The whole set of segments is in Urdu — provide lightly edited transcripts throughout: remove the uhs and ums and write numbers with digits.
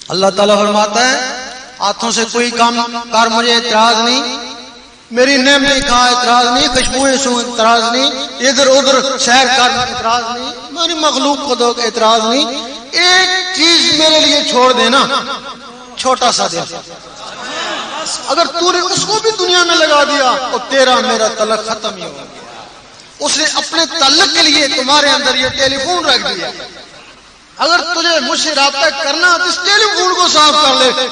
اللہ تعالیٰ فرماتا ہے ہاتھوں سے کوئی کام کار مجھے اعتراض نہیں، میری نعمتیں کھا اعتراض نہیں، خوشبوئیں سو اعتراض نہیں، ادھر ادھر سیر کر اعتراض نہیں، میری مخلوق کو دو اعتراض نہیں، ایک چیز میرے لیے چھوڑ دینا، چھوٹا سا دل، اگر تو نے اس کو بھی دنیا میں لگا دیا تو تیرا میرا تعلق ختم ہی ہوگا۔ اس نے اپنے تعلق کے لیے تمہارے اندر یہ ٹیلی فون رکھ دیا، اگر تجھے مجھ سے رابطہ کرنا تو اس ٹیلی فون کو صاف کر لے،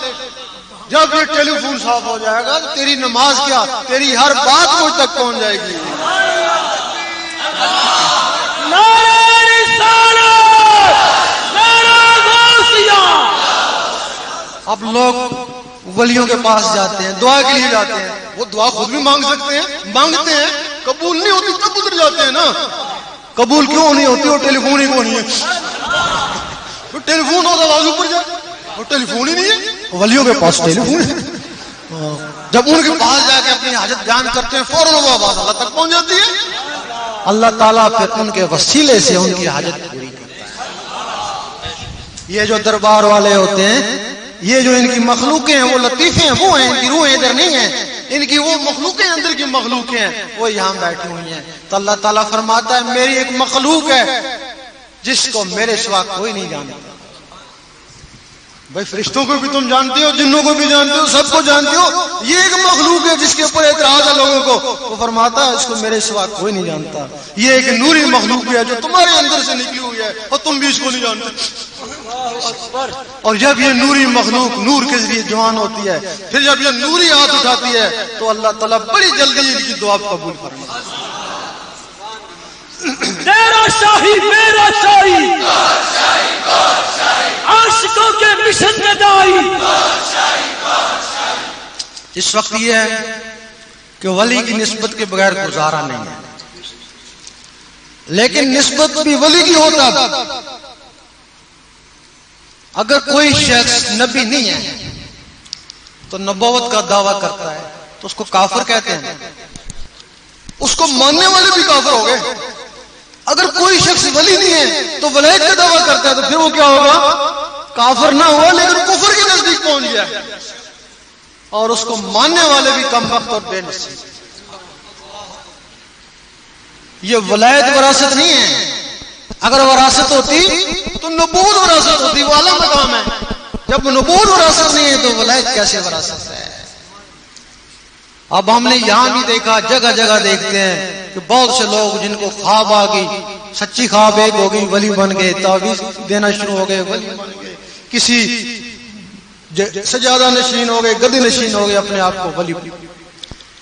جب یہ ٹیلی فون صاف ہو جائے گا تو تیری نماز کیا، تیری ہر بات مجھ تک پہنچ جائے گی۔ اب لوگ ولیوں کے پاس جاتے ہیں، دعا کے لیے جاتے ہیں، وہ دعا خود بھی مانگ سکتے ہیں، مانگتے ہیں، قبول نہیں ہوتی تب ادھر جاتے ہیں نا۔ قبول کیوں نہیں ہوتی؟ وہ ٹیلی فون ہی کو نہیں ہے، ٹیلی فون ہوتا آواز اوپر جائے، وہ ٹیلی فون ہی نہیں ہے، ولیوں کے پاس ٹیلی فون ہے، جب ان کے پاس جا کے اپنی حاجت بیان کرتے ہیں فوراً وہ آواز اللہ تک پہنچ جاتی ہے، اللہ تعالیٰ پھر ان کے وسیلے سے ان کی حاجت پوری کرتا ہے۔ یہ جو دربار والے ہوتے ہیں، یہ جو ان کی مخلوقیں ہیں، وہ لطیفے ہیں، وہ ہیں، ان کی روحیں ادھر نہیں ہیں، ان کی وہ مخلوقیں اندر کی مخلوقیں ہیں، وہ یہاں بیٹھی ہوئی ہیں۔ تو اللہ تعالیٰ فرماتا ہے میری ایک مخلوق ہے جس کو میرے سوا کوئی نہیں جانتا۔ بھائی فرشتوں کو بھی تم جانتے ہو، جنوں کو بھی جانتے ہو، سب کو جانتے ہو، یہ ایک مخلوق ہے جس کے اوپر اعتراض ہے لوگوں کو، وہ فرماتا ہے اس کو میرے سوا کوئی نہیں جانتا۔ یہ ایک نوری مخلوق ہے جو تمہارے اندر سے نکلی ہوئی ہے اور تم بھی اس کو نہیں جانتے۔ اور جب یہ نوری مخلوق نور کے ذریعے جوان ہوتی ہے، پھر جب یہ نوری ہاتھ اٹھاتی ہے تو اللہ تعالیٰ بڑی جلدی ان کی دعا قبول فرماتا ہے۔ تیرا شاہی میرا شاہی، عاشقوں کے مشن میں دائی۔ اس وقت یہ ہے کہ ولی کی نسبت کے بغیر گزارا نہیں ہے، لیکن نسبت بھی ولی کی ہوتا اگر کوئی شخص نبی نہیں ہے تو نبوت کا دعویٰ کرتا ہے تو اس کو کافر کہتے ہیں، اس کو ماننے والے بھی کافر ہو گئے۔ اگر کوئی شخص ولی نہیں ہے تو ولایت کا دعویٰ کرتا ہے تو پھر وہ کیا ہوگا؟ کافر نہ ہوا لیکن کفر کے نزدیک پہنچ گیا، اور اس کو ماننے والے بھی کم وقت اور بے نصیب۔ یہ ولایت وراثت نہیں ہے، اگر وراثت ہوتی تو نبوت وراثت ہوتی، وہ اعلیٰ مقام ہے۔ جب نبوت وراثت نہیں ہے تو ولایت کیسے وراثت ہے؟ اب ہم نے یہاں بھی دیکھا، جگہ جگہ دیکھتے ہیں کہ بہت سے لوگ جن کو خواب آ گئی، سچی خواب ایک ہو گئی، ولی بن گئے، تعویذ دینا شروع ہو گئے، ولی بن گئے، کسی سجادہ نشین ہو گئے، گدی نشین ہو گئے، اپنے آپ کو ولی۔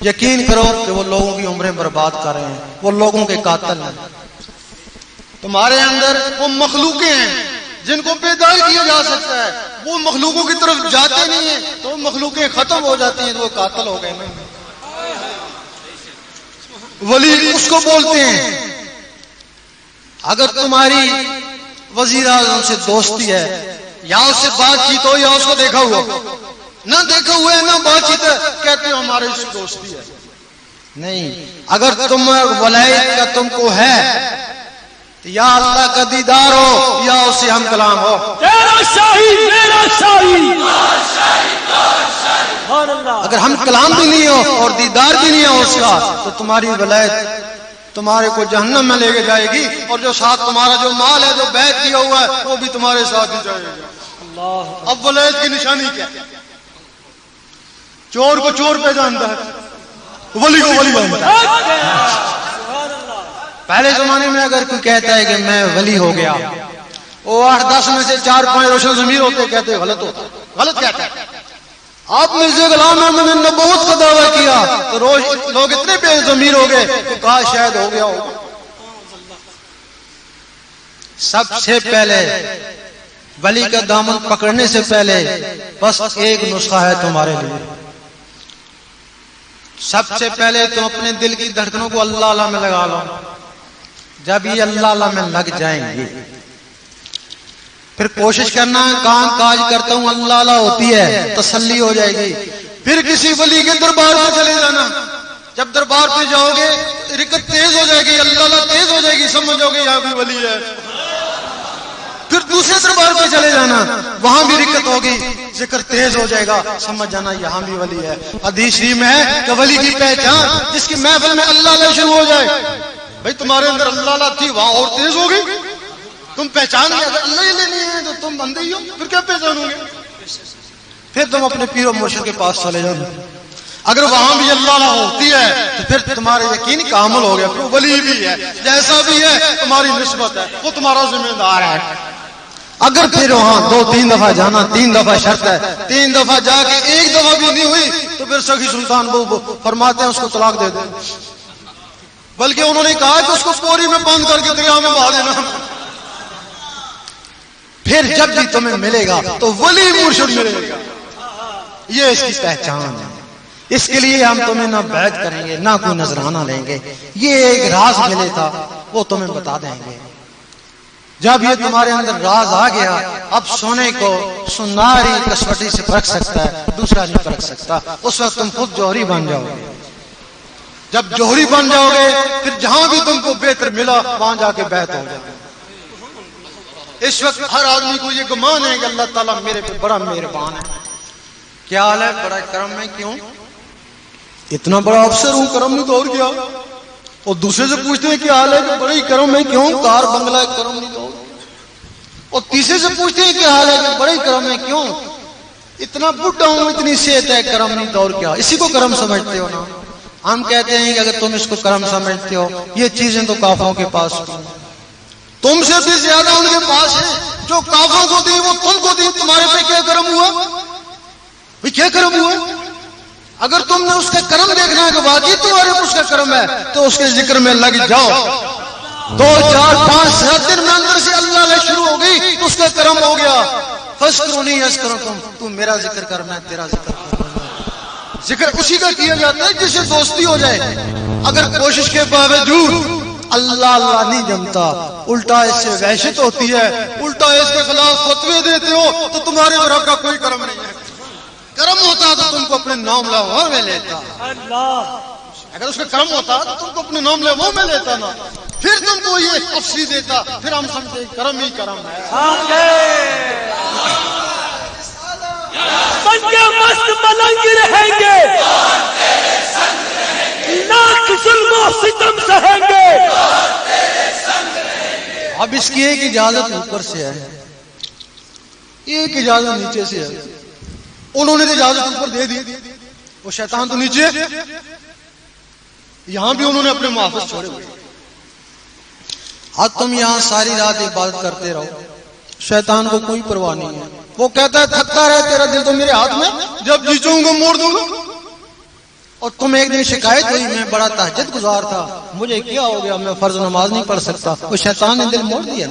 یقین کرو کہ وہ لوگوں کی عمریں برباد کر رہے ہیں، وہ لوگوں کے قاتل ہیں۔ تمہارے اندر وہ مخلوقیں ہیں جن کو بیدار کیا جا سکتا ہے، وہ مخلوقوں کی طرف جاتے نہیں ہیں تو وہ مخلوقیں ختم ہو جاتی ہیں، تو وہ قاتل ہو گئے نا۔ ولی اس کو بولتے ہیں اگر تمہاری وزیر اعظم سے دوستی ہے، یا اس سے بات چیت ہو یا اس کو دیکھا ہوا، نہ دیکھا ہوا ہے نہ بات چیت ہے، کہتے ہیں ہمارے اس سے دوستی ہے۔ نہیں، اگر تم ولایت کا تم کو ہے تو یا اللہ کا دیدار ہو یا اس سے ہم کلام ہو۔ تیرا شاہی میرا شاہی، اگر ہم کلام بھی نہیں ہو اور دیدار بھی نہیں ہو اس کا تو تمہاری ولایت تمہارے کو جہنم میں لے کے جائے گی، اور جو ساتھ تمہارا جو مال ہے جو بیعت کیا ہوا ہے وہ بھی تمہارے ساتھ ہی جائے گا۔ اب ولایت کی نشانی کیا؟ چور کو چور پہچانتا ہے، ولی کو ولی جانتا ہے۔ پہلے زمانے میں اگر کوئی کہتا ہے کہ میں ولی ہو گیا، وہ 8-10 میں سے 4-5 روشن ضمیر ہوتے کہتے غلط ہوتا، غلط کہتا ہے۔ آپ مرزا غلام احمد نے نبوت کا دعویٰ کیا تو لوگ اتنے بے ضمیر ہو گئے کہ کہا شاید ہو گیا ہوگا۔ سب سے پہلے ولی کا دامن پکڑنے سے پہلے بس ایک نسخہ ہے تمہارے لیے، سب سے پہلے تم اپنے دل کی دھڑکنوں کو اللہ اللہ میں لگا لو۔ جب یہ اللہ اللہ میں لگ جائیں گے پھر کوشش کرنا کام کاج کرتا ہوں اللہ اللہ ہوتی ہے، تسلی ہو جائے گی۔ پھر کسی ولی کے دربار میں چلے جانا، جب دربار پہ جاؤ گے رکت تیز ہو جائے گی، اللہ اللہ تیز ہو جائے گی، سمجھو گے یہاں بھی ولی ہے۔ پھر دوسرے دربار پہ چلے جانا، وہاں بھی رکت ہوگی، ذکر تیز ہو جائے گا، سمجھ جانا یہاں بھی ولی ہے۔ حدیث شریف میں ہے کہ ولی کی پہچان جس کی محفل میں اللہ اللہ شروع ہو جائے، بھائی تمہارے اندر اللہ اللہ تھی، وہاں اور تیز ہو گئی، تم پہچان گیا اگر اللہ ہی نہیں ہے تو تم بندے ہی ہو، پھر کیا پہچانو گے؟ پھر تم اپنے پیر و مرشد کے پاس چلے جاؤ، اگر وہاں بھی اللہ اللہ ہوتی ہے تو پھر تمہارا یقین کامل ہو گیا، پھر ولی بھی ہے، جیسا بھی ہے تمہاری نسبت ہے، وہ تمہارا ذمہ دار ہے۔ اگر پھر وہاں 2-3 دفعہ جانا، 3 دفعہ شرط ہے، 3 دفعہ جا کے 1 دفعہ بھی نہیں ہوئی تو پھر سخی سلطان بہو فرماتے ہیں اس کو طلاق دے دیں، بلکہ انہوں نے کہا کہ اس کو پوری میں بند کر کے دریا میں بہا دینا۔ پھر جب بھی تمہیں ملے گا تو ولی مرشد ملے گا، یہ اس کی پہچان ہے۔ اس کے لیے ہم تمہیں نہ بیعت کریں گے، نہ کوئی نذرانہ لیں گے، یہ ایک راز ملے تھا وہ تمہیں بتا دیں گے۔ جب یہ تمہارے اندر راز آ گیا، اب سونے کو سناری کسوٹی سے پرکھ سکتا ہے، دوسرا نہیں پرکھ سکتا، اس وقت تم خود جوہری بن جاؤ گے۔ جب جوہری بن جاؤ گے پھر جہاں بھی تم کو بہتر ملا وہاں جا کے بیعت ہو جائے۔ اس وقت ہر آدمی کو یہ گمان ہے کہ اللہ تعالیٰ میرے پہ بڑا مہربان ہے، کیا حال ہے، بڑا کرم میں کیوں، اتنا بڑا افسر ہوں، کرم نہیں تو اور کیا۔ اور دوسرے سے پوچھتے ہیں کیا حال ہے کہ بڑے کرم میں کیوں، کار بنگلہ ہے، کرم نہیں تو اور تیسرے سے پوچھتے ہیں کیا حال ہے کہ بڑے کرم میں کیوں، اتنا بڈھا ہوں، اتنی صحت ہے، کرم نہیں تو اور کیا۔ اسی کو کرم سمجھتے ہو نا۔ ہم کہتے ہیں کہ اگر تم اس کو کرم سمجھتے ہو، یہ چیزیں تو کافروں کے پاس ہیں، تم سے بھی زیادہ ان کے پاس ہے، جو کافروں کو دی وہ تم کو دی، تمہارے پہ کیا کرم ہوا بھئی، کیا کرم ہوا؟ اگر تم نے اس کا کرم دیکھنا ہے کہ واقعی تمہارے اس کا کرم ہے تو اس کے ذکر میں لگ جاؤ، 2 4 5 7 دن میں اندر سے اللہ اللہ شروع ہو گئی تو اس کا کرم ہو گیا۔ فذکرونی اذکرکم، تو میرا ذکر کر میں تیرا ذکر کروں۔ ذکر اسی کا کیا جاتا ہے جس سے دوستی ہو جائے۔ اگر کوشش کے باوجود اللہ اللہ نہیں جمتا، الٹا اس سے وحشت ہوتی ہے، الٹا اس کے خلاف فتوے دیتے ہو تو تمہارے رب کا کوئی کرم نہیں ہے۔ کرم ہوتا تو تم کو اپنے نام لہو میں لیتا، اگر اس کا کرم ہوتا تو تم کو اپنے نام لہو میں لیتا نا، پھر تم کو یہ افسری دیتا، پھر ہم سمجھے کرم ہی کرم ہے۔ بندے مست ملنگ رہیں گے، لاکھ ظلم و ستم سہیں گے۔ اب اس کی ایک اجازت اوپر سے ہے، ایک اجازت نیچے سے ہے۔ انہوں نے اجازت اوپر دے دی، وہ شیطان تو نیچے، یہاں بھی انہوں نے اپنے محافظ چھوڑے ہوئے۔ اب تم یہاں ساری رات عبادت کرتے رہو، شیطان کو کوئی پرواہ نہیں ہے، وہ کہتا ہے تھکتا رہے، تیرا دل تو میرے ہاتھ میں، جب جی چاہوں گا موڑ دوں گا۔ اور تم ایک دن شکایت ہوئی میں بڑا تہجد گزار تھا، مجھے کیا ہو گیا، میں فرض نماز نہیں پڑھ سکتا، وہ شیطان نے دل موڑ دیا۔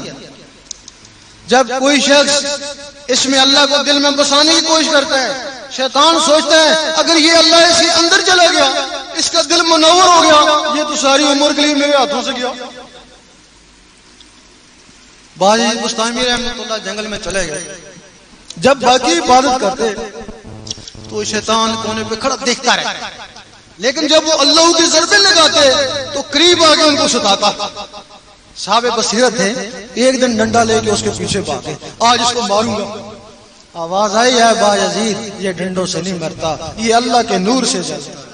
جب کوئی شخص اس میں اللہ کو دل میں بسانے کی کوشش کرتا ہے، شیطان سوچتا ہے اگر یہ اللہ اس کے اندر چلا گیا، اس کا دل منور ہو گیا، یہ تو ساری عمر کے لیے میرے ہاتھوں سے گیا۔ باجی بستامی رحمۃ اللہ جنگل میں چلے گئے، جب باقی عبادت کرتے تو شیطان کونے پہ کھڑا دیکھتا رہتا، لیکن جب وہ اللہ کی ضربیں لگاتے تو قریب آگے ان کو ستاتا۔ صاحب بصیرت ہے، ایک دن ڈنڈا لے کے اس کے پیچھے بھاگے، آج اس کو ماروں گا۔ آواز آئی ہے با یزید، یہ ڈنڈوں سے نہیں مرتا، یہ اللہ کے نور سے جلتا۔